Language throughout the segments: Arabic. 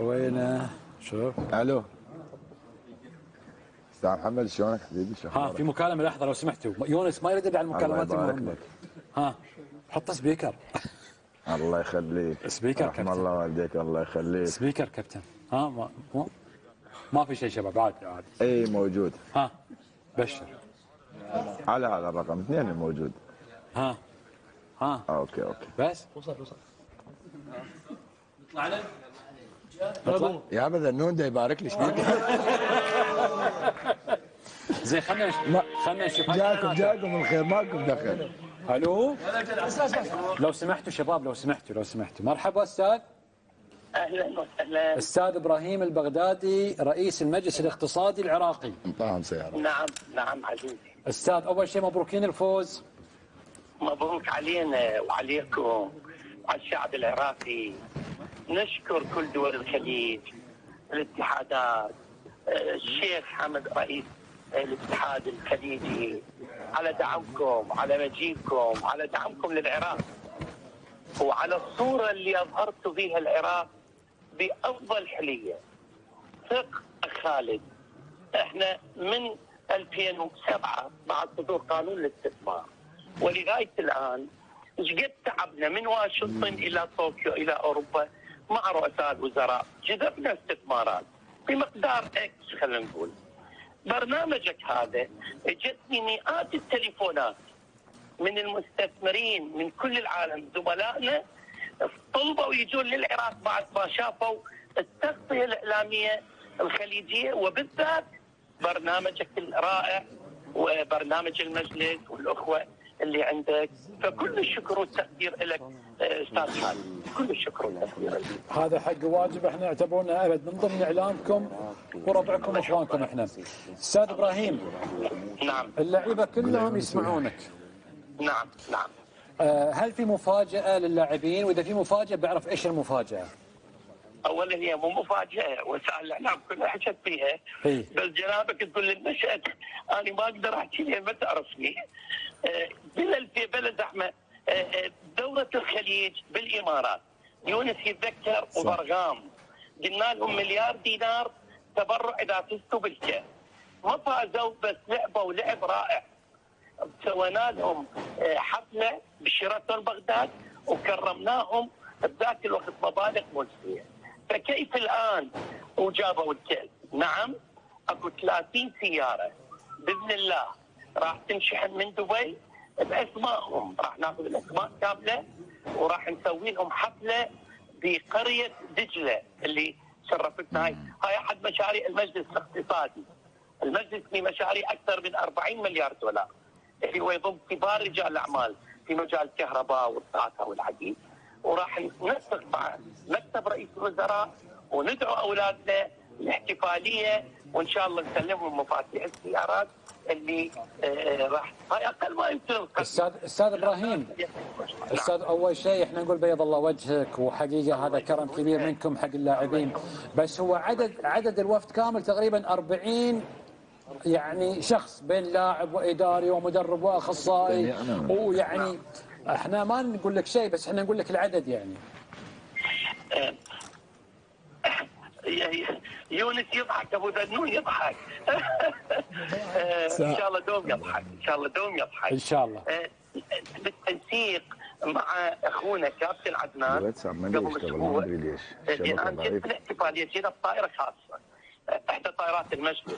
وينه؟ شوف. الو استاذ محمد، شلونك حبيبي؟ ها في مكالمه، لحظه لو سمحتوا. يونس ما يرد على المكالمات المهمه. ها حط سبيكر. الله يخليك. سبيكر رحم كابتن. الله والديك، الله يخليك. سبيكر كابتن. ها ما في شيء شباب، عادي. اي موجود. ها بشر على هذا الرقم 2 موجود. ها اوكي بس وصل نطلع. يا ابدا النون ده يبارك لي شبيك. زين خلنا نشوف. جاكم الخير، ماكم دخل. الو لو سمحتوا شباب، لو سمحتوا مرحبا استاذ. اهلا وسهلا. استاذ ابراهيم البغدادي رئيس المجلس الاقتصادي العراقي. طعم سياره. نعم عزيزي. استاذ اول شيء مبروكين الفوز. مبروك علينا وعليكم وعلى الشعب العراقي. نشكر كل دول الخليج، الاتحادات، الشيخ حمد رئيس الاتحاد الخليجي على دعمكم، على مجيئكم، على دعمكم للعراق، وعلى الصورة اللي أظهرتوا فيها العراق بأفضل حلية. ثق خالد، احنا من 2007 بعد صدور قانون الاستثمار ولغاية الآن قد تعبنا من واشنطن إلى طوكيو إلى أوروبا مع رؤساء الوزراء، جذبنا استثمارات بمقدار اكس. خلينا نقول برنامجك هذا اجتني مئات التليفونات من المستثمرين من كل العالم، زملائنا طلبوا يجون للعراق بعد ما شافوا التغطية الإعلامية الخليجية، وبالذات برنامجك الرائع وبرنامج المجلس والأخوة اللي عندك. فكل الشكر والتقدير لك استاذ خالد، كل الشكر والتقدير لك. هذا حق واجب، احنا نعتبرنا ابد من ضمن اعلامكم وربعكم واخوانكم احنا. استاذ ابراهيم. نعم. اللعيبه كلهم يسمعونك. نعم. هل في مفاجاه للاعبين؟ واذا في مفاجاه بعرف ايش المفاجاه؟ اولا هي مو مفاجاه، وسائل الاعلام كلها حكت فيها. بس جنابك تقول للمشهد انا ما اقدر احكي لها، ما تعرفني. في بلد احمد دوره الخليج بالامارات، يونس يتذكر وبرغام قلنا لهم مليار دينار تبرع اذا فزتوا بالكاس. ما فازوا بس لعبوا لعب رائع. سوينا لهم حفله بشيراتون بغداد وكرمناهم بذاك الوقت مبالغ مجزيه. فكيف الان وجابوا الكاس؟ نعم اكو 30 سياره باذن الله راح تنشحن من دبي باسمائهم، راح ناخذ الاسماء كامله وراح نسوي لهم حفله بقريه دجله اللي شرفتنا. هاي احد مشاريع المجلس الاقتصادي. المجلس في مشاريع اكثر من 40 مليار دولار اللي هو يضم كبار رجال الاعمال في مجال الكهرباء والطاقه والحديد. وراح ننسق مع مكتب رئيس الوزراء وندعو اولادنا الاحتفاليه، وان شاء الله نسلمهم مفاتيح السيارات اللي راح هاي اقل ما يمكن القدم. استاذ ابراهيم، استاذ اول شيء احنا نقول بيض الله وجهك، وحقيقه هذا كرم كبير منكم حق اللاعبين، بس هو عدد الوفد كامل تقريبا 40 يعني شخص بين لاعب واداري ومدرب واخصائي، ويعني احنا ما نقول لك شيء بس احنا نقول لك العدد يعني. يونس يضحك، ابو ذنون يضحك. ان شاء الله دوم يضحك، ان شاء الله دوم يضحك ان شاء الله. بالتنسيق مع اخونا كابتن عدنان قبل اسبوع الاحتفاليه جينا بطائره خاصه احدى طائرات المجلس.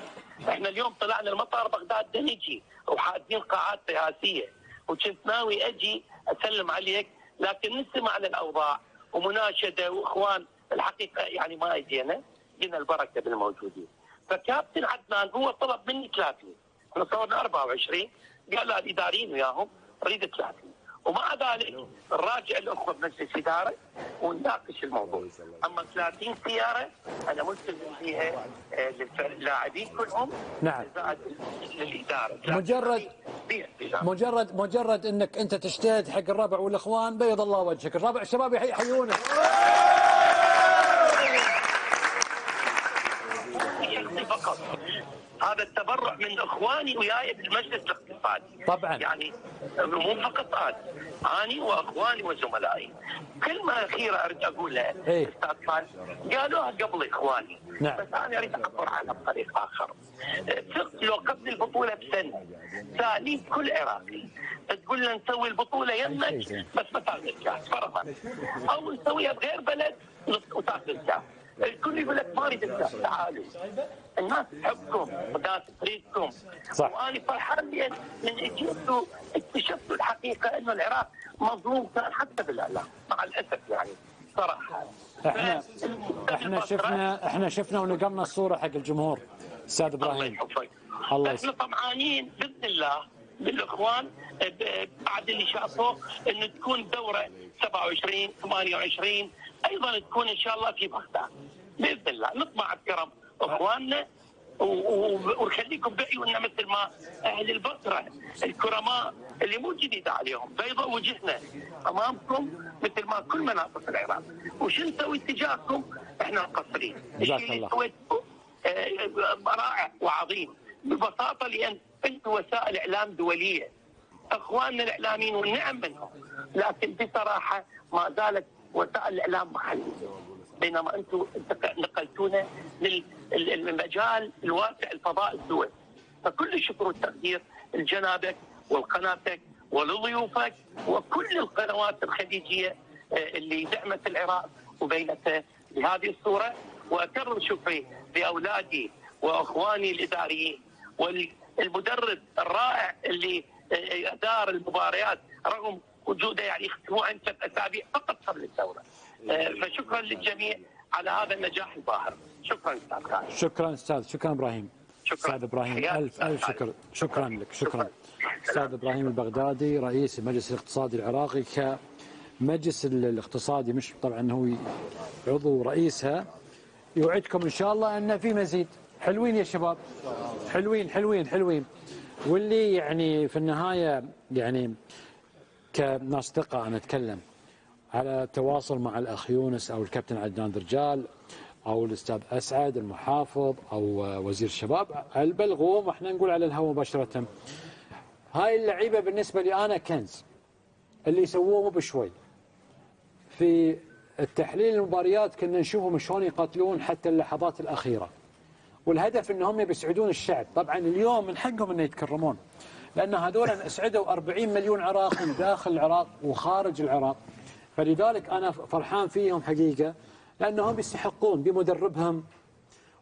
احنا اليوم طلعنا المطار بغداد نجي وحاجين قاعات رئاسيه، وكنت ناوي اجي اسلم عليك لكن نسمع للاوضاع ومناشده واخوان الحقيقه يعني ما اجينا، جينا البركه بالموجودين. فكابتن عدنان هو طلب مني 30، احنا صورنا 24، قال لا الاداريين وياهم اريد 30، ومع ذلك نراجع الاخوه بمجلس اداره ونناقش الموضوع. اما 30 سياره انا ملتزم فيها للاعبين كلهم. نعم. زائد للاداره. مجرد انك انت تجتهد حق الربع والاخوان بيض الله وجهك. الربع الشباب يحيونك. فقط هذا التبرع من اخواني وياي بالمجلس الاقتصادي. طبعا يعني مو فقط هذا، اني واخواني وزملائي. كلمه اخيره اريد اقولها استاذ خالد، قالوها قبل اخواني. نعم. بس انا اريد اعبر عنها بطريق اخر. لو قبل البطوله بسنه سالين كل عراقي تقول لنا نسوي البطوله يمك بس ما تاخذ الكاس فرضا، او نسويها بغير بلد وتاخذ الكاس. الكل يقول لك ما اريد الكاس. تعالوا، الناس تحبكم والناس تريدكم. صح. وانا فرحان لان من اجيتوا اكتشفتوا الحقيقه انه العراق مظلوم كان حتى بالاعلام مع الاسف يعني صراحه. احنا شفنا ونقلنا الصوره حق الجمهور استاذ ابراهيم. الله يحفظك. الله احنا طمعانين باذن الله بالاخوان بعد اللي شافوه انه تكون دوره 27 28 ايضا تكون ان شاء الله في بغداد باذن الله. نطمع بكرم اخواننا ونخليكم بعيوننا مثل ما اهل البصره الكرماء اللي مو جديد عليهم بيضاء وجهنا امامكم مثل ما كل مناطق العراق. وشو نسوي تجاهكم؟ احنا مقصرين. جزاك الله. سويتوه رائع وعظيم ببساطه لان انتم وسائل اعلام دوليه. اخواننا الاعلاميين والنعم منهم، لكن بصراحه ما زالت وسائل الاعلام محليه، بينما انتم نقلتونا للمجال الواسع الفضاء الدولي. فكل الشكر والتقدير لجنابك ولقناتك ولضيوفك وكل القنوات الخليجيه اللي دعمت العراق وبينته بهذه الصوره. واكرر شكري لاولادي واخواني الاداريين والمدرب الرائع اللي ادار المباريات رغم وجوده يعني اسبوعين 3 اسابيع فقط قبل الدوره. فشكرا للجميع على هذا النجاح الباهر. شكرا استاذ خالد. شكرا استاذ، شكرا ابراهيم. شكرا استاذ ابراهيم، الف شكر. شكرا لك. شكرا استاذ ابراهيم البغدادي رئيس المجلس الاقتصادي العراقي. كمجلس الاقتصادي مش طبعا هو عضو رئيسها، يوعدكم ان شاء الله ان في مزيد. حلوين يا شباب، حلوين حلوين حلوين. واللي يعني في النهايه يعني كناس ثقه انا اتكلم على تواصل مع الاخ يونس او الكابتن عدنان درجال او الاستاذ اسعد المحافظ او وزير الشباب البلغوم، احنا نقول على الهواء مباشره. هاي اللعيبه بالنسبه لي انا كنز، اللي يسووه مو بشوي. في التحليل المباريات كنا نشوفهم شلون يقاتلون حتى اللحظات الاخيره، والهدف انهم يسعدون الشعب. طبعا اليوم من حقهم ان يتكرمون، لان هذول اسعدوا 40 مليون عراقي داخل العراق وخارج العراق. فلذلك انا فرحان فيهم حقيقه، لانهم يستحقون بمدربهم